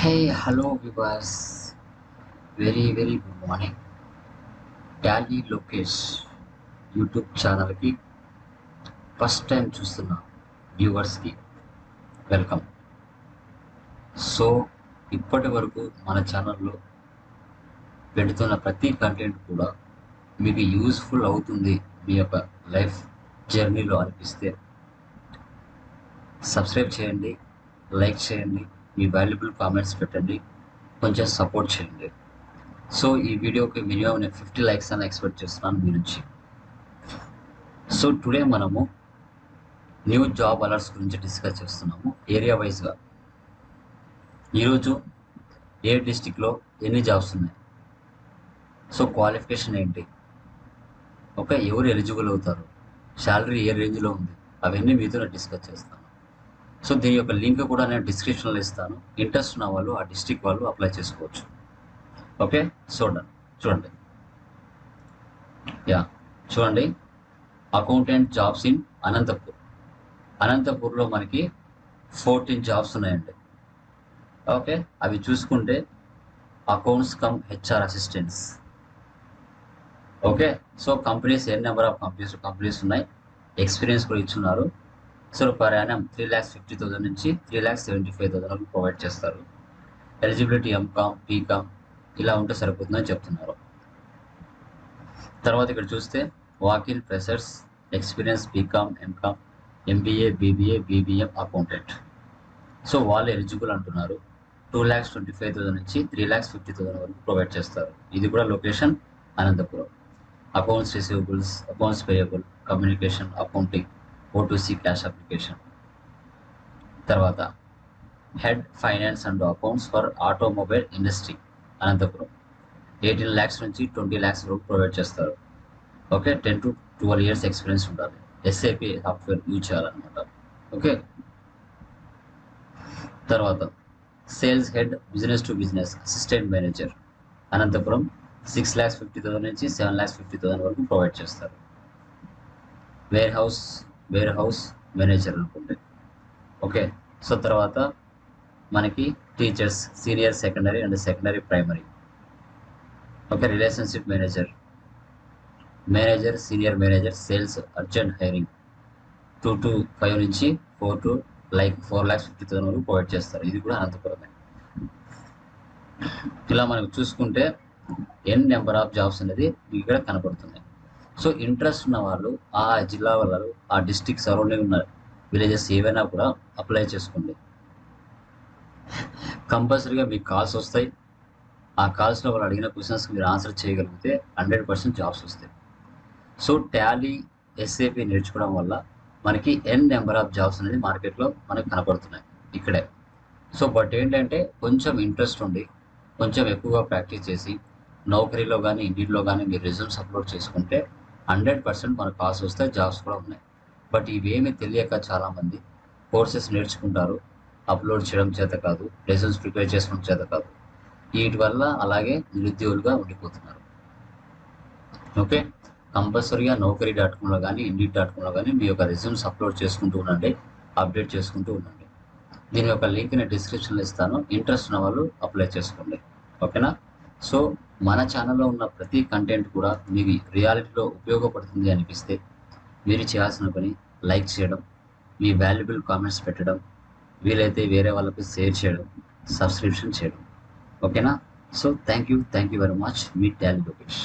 Hey, hello viewers. Very good morning. Tally Lokesh YouTube ఛానల్కి first time చూస్తున్న వ్యూవర్స్కి welcome. So ఇప్పటి వరకు మన ఛానల్లో పెడుతున్న ప్రతి కంటెంట్ కూడా మీకు యూస్ఫుల్ అవుతుంది మీ యొక్క లైఫ్ జర్నీలో అనిపిస్తే సబ్స్క్రైబ్ చేయండి, లైక్ చేయండి, మీ వాల్యుబుల్ కామెంట్స్ పెట్టండి, కొంచెం సపోర్ట్ చేయండి. సో ఈ వీడియోకి మినిమం నేను 50 లైక్స్ అని ఎక్స్పెక్ట్ చేస్తున్నాను మీ నుంచి. సో టుడే మనము న్యూ జాబ్ అలర్ట్స్ గురించి డిస్కస్ చేస్తున్నాము ఏరియా వైజ్గా. ఈరోజు ఏ డిస్టిక్లో ఎన్ని జాబ్స్ ఉన్నాయి, సో క్వాలిఫికేషన్ ఏంటి, ఓకే, ఎవరు ఎలిజిబుల్ అవుతారు, శాలరీ ఏ రేంజ్లో ఉంది, అవన్నీ మీతో నేను డిస్కస్ చేస్తాను. సో దీని యొక్క లింక్ కూడా నేను డిస్క్రిప్షన్లో ఇస్తాను. ఇంట్రెస్ట్ ఉన్న వాళ్ళు ఆ డిస్టిక్ వాళ్ళు అప్లై చేసుకోవచ్చు. ఓకే, చూడండి చూడండి అకౌంటెంట్ జాబ్స్ ఇన్ అనంతపూర్లో మనకి 14 జాబ్స్ ఉన్నాయండి. ఓకే, అవి చూసుకుంటే accounts come HR assistants. Okay, so companies number of companies ఉన్నాయి, ఎక్స్పీరియన్స్ కూడా ఇచ్చున్నారు. సో పర్ యానం 3,50,000 నుంచి 3,75,000 వరకు ప్రొవైడ్ చేస్తారు. ఎలిజిబిలిటీ ఎంకామ్, బీకామ్ ఇలా ఉంటే సరిపోతుందని చెప్తున్నారు. తర్వాత ఇక్కడ చూస్తే walk in freshers, experience BCom, MCom, MBA, BBA, BBM, accountant. So వాళ్ళు ఎలిజిబుల్ అంటున్నారు. 2,25,000 నుంచి 3,50,000 వరకు ప్రొవైడ్ చేస్తారు. ఇది కూడా location Anantapuram. Accounts receivables, accounts payable, communication, accounting, O2C cash application. తర్వాత head finance and accounts for automobile industry Anantapuram. 18 lakhs నుంచి 20 lakhs వరకు ప్రొవైడ్ చేస్తారు. ఓకే, 10 to 12 years ఎక్స్పీరియన్స్ ఉండాలి. SAP సాఫ్ట్వేర్ యూజ్ చేయాలన్నమాట. ఓకే, తర్వాత sales head, business to business assistant manager Anantapuram. 6,50,000 నుంచి 7,50,000 వరకు provide చేస్తారు. వేర్ హౌస్ మేనేజర్ అనుకుంటే. ఓకే, సో తర్వాత మనకి teachers, senior secondary and secondary primary. Okay, relationship manager, senior manager, sales urgent hiring. 2 to 5 నుంచి 4 to 4,50,000 వరకు ప్రొవైడ్ చేస్తారు. ఇది కూడా అనంతపురమే. ఇలా మనకు చూసుకుంటే నెంబర్ ఆఫ్ జాబ్స్ అనేది ఇక్కడ కనపడుతుంది. సో ఇంట్రెస్ట్ ఉన్న వాళ్ళు ఆ జిల్లా వాళ్ళు, ఆ డిస్టిక్ సరౌండింగ్ ఉన్న విలేజెస్ ఏవైనా కూడా అప్లై చేసుకోండి. కంపల్సరీగా మీకు కాల్స్ వస్తాయి. ఆ కాల్స్లో వాళ్ళు అడిగిన క్వశ్చన్స్కి మీరు ఆన్సర్ చేయగలిగితే 100% జాబ్స్ వస్తాయి. సో టాలీ, SAP నేర్చుకోవడం వల్ల మనకి నెంబర్ ఆఫ్ జాబ్స్ అనేది మార్కెట్లో మనకు కనపడుతున్నాయి ఇక్కడే. సో బట్ ఏంటంటే కొంచెం ఇంట్రెస్ట్ ఉండి కొంచెం ఎక్కువగా ప్రాక్టీస్ చేసి నౌకరీలో కానీ ఇండిలో కానీ మీరు రెజ్యూమ్స్ అప్లోడ్ చేసుకుంటే 100% మనకు కాల్స్ వస్తాయి, జాబ్స్ కూడా ఉన్నాయి. బట్ ఇవేమీ తెలియక చాలామంది కోర్సెస్ నేర్చుకుంటారు, అప్లోడ్ చేయడం చేత కాదు, రెజ్యూమ్స్ ప్రిపేర్ చేసుకోవడం చేత కాదు. వీటి వల్ల అలాగే నిరుద్యోగులుగా ఉండిపోతున్నారు. ఓకే, కంపల్సరీగా Naukri.comలో కానీ Indeed.comలో కానీ మీ యొక్క రెజ్యూమ్స్ అప్లోడ్ చేసుకుంటూ ఉండండి, అప్డేట్ చేసుకుంటూ ఉండండి. దీని యొక్క లింక్ నేను డిస్క్రిప్షన్లో ఇస్తాను. ఇంట్రెస్ట్ ఉన్న వాళ్ళు అప్లై చేసుకోండి. ఓకేనా? సో మన ఛానల్లో ఉన్న ప్రతి కంటెంట్ కూడా మీకు రియాలిటీలో ఉపయోగపడుతుంది అనిపిస్తే మీరు చేయాల్సిన పని లైక్ చేయడం, మీ వాల్యుబుల్ కామెంట్స్ పెట్టడం, వీలైతే వేరే వాళ్ళకి షేర్ చేయడం, సబ్స్క్రిప్షన్ చేయడం. ఓకేనా? So thank you very much. Me Tally Lokesh.